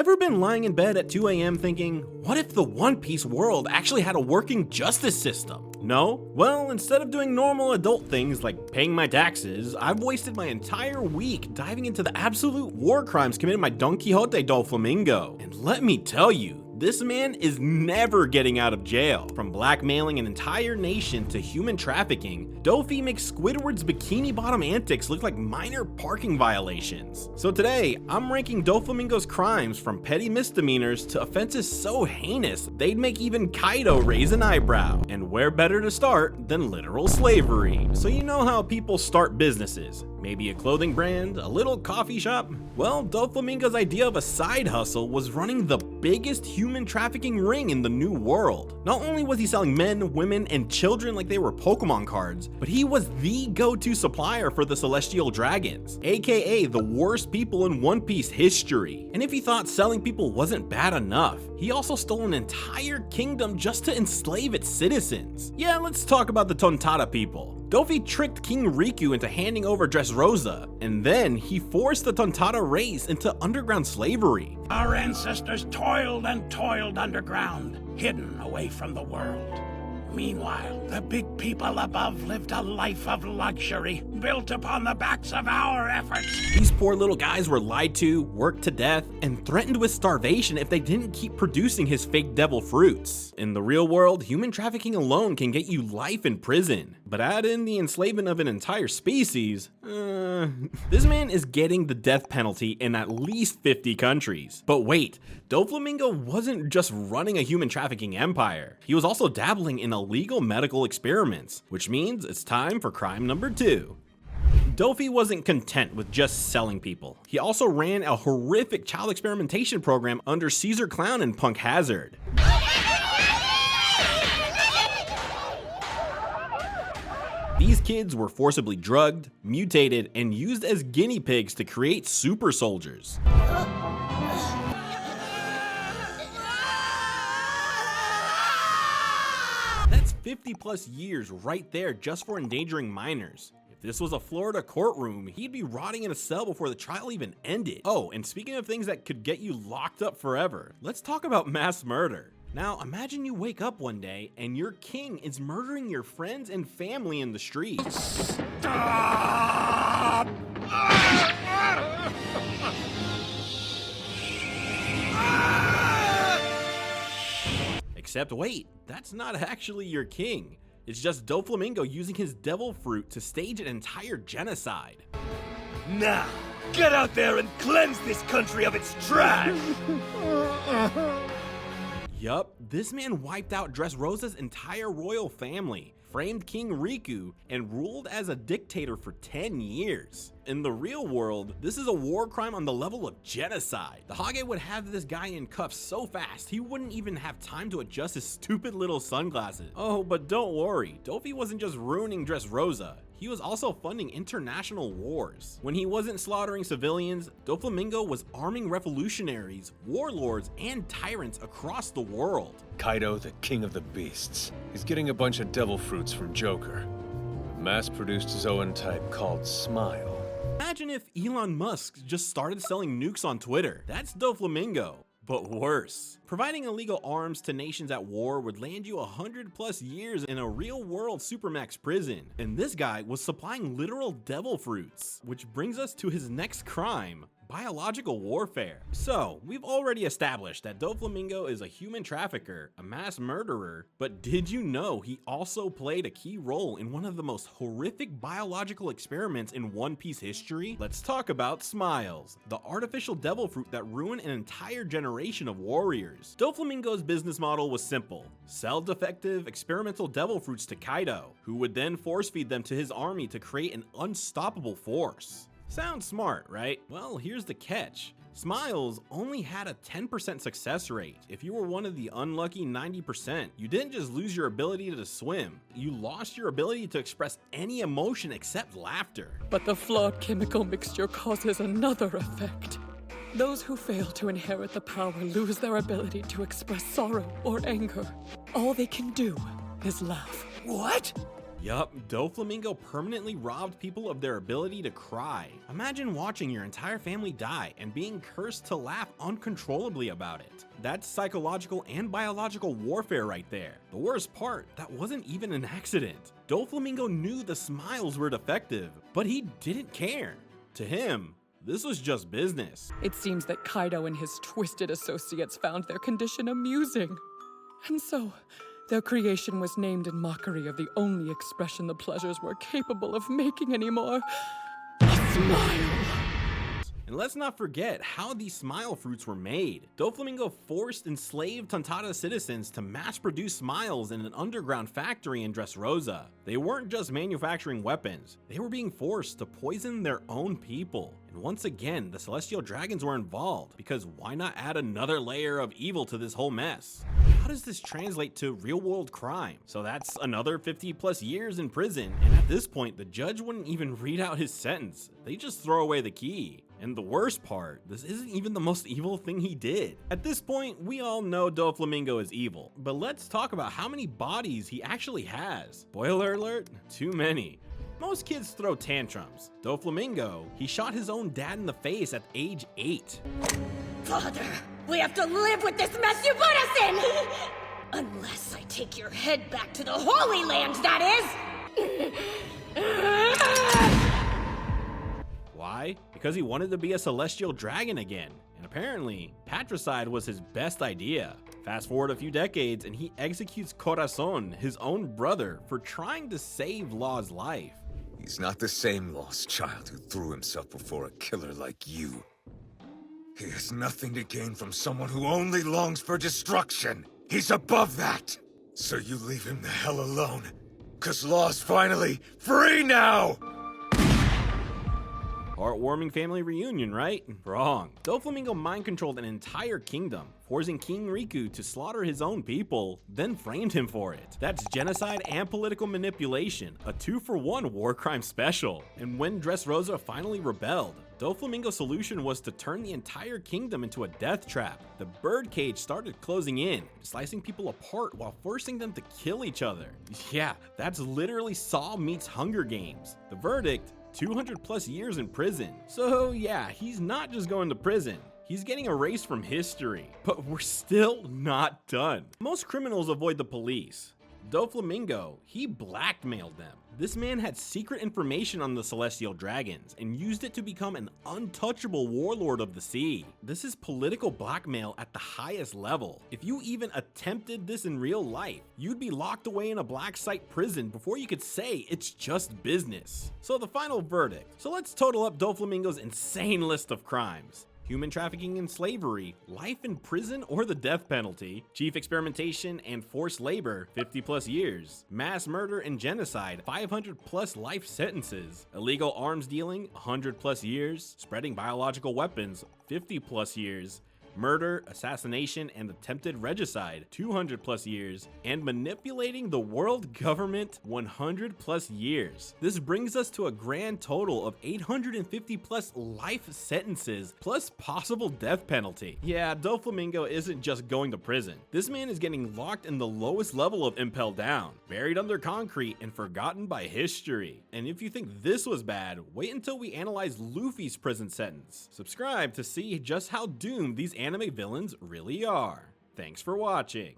Ever been lying in bed at 2 a.m. thinking, what if the One Piece world actually had a working justice system? No? Well, instead of doing normal adult things like paying my taxes, I've wasted my entire week diving into the absolute war crimes committed by Donquixote Doflamingo. And let me tell you, this man is never getting out of jail. From blackmailing an entire nation to human trafficking, Doffy makes Squidward's bikini bottom antics look like minor parking violations. So today, I'm ranking Doflamingo's crimes from petty misdemeanors to offenses so heinous they'd make even Kaido raise an eyebrow. And where better to start than literal slavery? So you know how people start businesses. Maybe a clothing brand, a little coffee shop? Well, Doflamingo's idea of a side hustle was running the biggest human trafficking ring in the New World. Not only was he selling men, women, and children like they were Pokemon cards, but he was the go-to supplier for the Celestial Dragons, aka the worst people in One Piece history. And if he thought selling people wasn't bad enough, he also stole an entire kingdom just to enslave its citizens. Yeah, let's talk about the Tontada people. Doffy tricked King Riku into handing over Dressrosa, and then he forced the Tontada race into underground slavery. Our ancestors toiled and toiled underground, hidden away from the world. Meanwhile, the big people above lived a life of luxury, built upon the backs of our efforts. These poor little guys were lied to, worked to death, and threatened with starvation if they didn't keep producing his fake devil fruits. In the real world, human trafficking alone can get you life in prison. But add in the enslavement of an entire species, this man is getting the death penalty in at least 50 countries. But wait, Doflamingo wasn't just running a human trafficking empire. He was also dabbling in illegal medical experiments, which means it's time for crime number 2. Doffy wasn't content with just selling people. He also ran a horrific child experimentation program under Caesar Clown and Punk Hazard. These kids were forcibly drugged, mutated, and used as guinea pigs to create super soldiers. That's 50+ years right there just for endangering minors. If this was a Florida courtroom, he'd be rotting in a cell before the trial even ended. Oh, and speaking of things that could get you locked up forever, let's talk about mass murder. Now, imagine you wake up one day and your king is murdering your friends and family in the street. Stop! Except wait, that's not actually your king. It's just Doflamingo using his devil fruit to stage an entire genocide. Now, get out there and cleanse this country of its trash! Yup, this man wiped out Dressrosa's entire royal family, framed King Riku, and ruled as a dictator for 10 years. In the real world, this is a war crime on the level of genocide. The Hage would have this guy in cuffs so fast, he wouldn't even have time to adjust his stupid little sunglasses. Oh, but don't worry, Doffy wasn't just ruining Dressrosa. He was also funding international wars. When he wasn't slaughtering civilians, Doflamingo was arming revolutionaries, warlords, and tyrants across the world. Kaido, the king of the beasts. He's getting a bunch of devil fruits from Joker. Mass-produced Zoan type called Smile. Imagine if Elon Musk just started selling nukes on Twitter. That's Doflamingo, but worse. Providing illegal arms to nations at war would land you 100+ years in a real-world supermax prison. And this guy was supplying literal devil fruits, which brings us to his next crime. Biological warfare. So, we've already established that Doflamingo is a human trafficker, a mass murderer, but did you know he also played a key role in one of the most horrific biological experiments in One Piece history? Let's talk about Smiles, the artificial devil fruit that ruined an entire generation of warriors. Doflamingo's business model was simple: sell defective experimental devil fruits to Kaido, who would then force feed them to his army to create an unstoppable force. Sounds smart, right? Well, here's the catch. Smiles only had a 10% success rate. If you were one of the unlucky 90%, you didn't just lose your ability to swim, you lost your ability to express any emotion except laughter. But the flawed chemical mixture causes another effect. Those who fail to inherit the power lose their ability to express sorrow or anger. All they can do is laugh. What? Yup, Doflamingo permanently robbed people of their ability to cry. Imagine watching your entire family die and being cursed to laugh uncontrollably about it. That's psychological and biological warfare right there. The worst part, that wasn't even an accident. Doflamingo knew the smiles were defective, but he didn't care. To him, this was just business. It seems that Kaido and his twisted associates found their condition amusing. And so, their creation was named in mockery of the only expression the pleasures were capable of making anymore. A smile. And let's not forget how these smile fruits were made. Doflamingo forced enslaved Tontada citizens to mass-produce smiles in an underground factory in Dressrosa. They weren't just manufacturing weapons, they were being forced to poison their own people. And once again, the Celestial Dragons were involved, because why not add another layer of evil to this whole mess? How does this translate to real-world crime? So that's another 50+ years in prison, and at this point, the judge wouldn't even read out his sentence. They just throw away the key. And the worst part, this isn't even the most evil thing he did. At this point, we all know Doflamingo is evil, but let's talk about how many bodies he actually has. Spoiler alert, too many. Most kids throw tantrums. Doflamingo, he shot his own dad in the face at age 8. Father, we have to live with this mess you put us in! Unless I take your head back to the Holy Land, that is! Why? Because he wanted to be a celestial dragon again. And apparently, patricide was his best idea. Fast forward a few decades and he executes Corazon, his own brother, for trying to save Law's life. He's not the same lost child who threw himself before a killer like you. He has nothing to gain from someone who only longs for destruction. He's above that. So you leave him the hell alone. 'Cause Law's finally free now! Heartwarming family reunion, right? Wrong. Doflamingo mind-controlled an entire kingdom, forcing King Riku to slaughter his own people, then framed him for it. That's genocide and political manipulation, a 2-for-1 war crime special. And when Dressrosa finally rebelled, Doflamingo's solution was to turn the entire kingdom into a death trap. The birdcage started closing in, slicing people apart while forcing them to kill each other. Yeah, that's literally Saw meets Hunger Games. The verdict? 200+ years in prison. So yeah, he's not just going to prison. He's getting erased from history. But we're still not done. Most criminals avoid the police. Doflamingo, he blackmailed them. This man had secret information on the Celestial Dragons and used it to become an untouchable warlord of the sea. This is political blackmail at the highest level. If you even attempted this in real life, you'd be locked away in a black site prison before you could say it's just business. So the final verdict. So let's total up Doflamingo's insane list of crimes. Human trafficking and slavery, life in prison or the death penalty, chief experimentation and forced labor, 50+ years, mass murder and genocide, 500+ life sentences, illegal arms dealing, 100+ years, spreading biological weapons, 50+ years, murder, assassination, and attempted regicide, 200+ years, and manipulating the world government, 100+ years. This brings us to a grand total of 850+ life sentences, plus possible death penalty. Yeah, Doflamingo isn't just going to prison. This man is getting locked in the lowest level of Impel Down, buried under concrete and forgotten by history. And if you think this was bad, wait until we analyze Luffy's prison sentence. Subscribe to see just how doomed these anime villains really are. Thanks for watching.